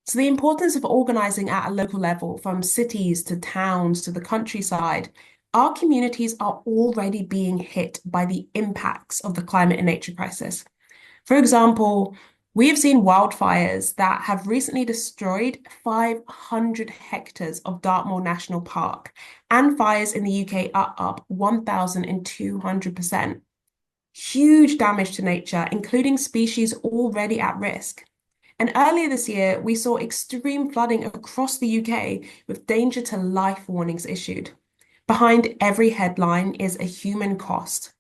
So the importance of organising at a local level, from cities to towns to the countryside, our communities are already being hit by the impacts of the climate and nature crisis. For example, we have seen wildfires that have recently destroyed 500 hectares of Dartmoor National Park, and fires in the UK are up 1,200%. Huge damage to nature, including species already at risk. And earlier this year, we saw extreme flooding across the UK with danger to life warnings issued. Behind every headline is a human cost.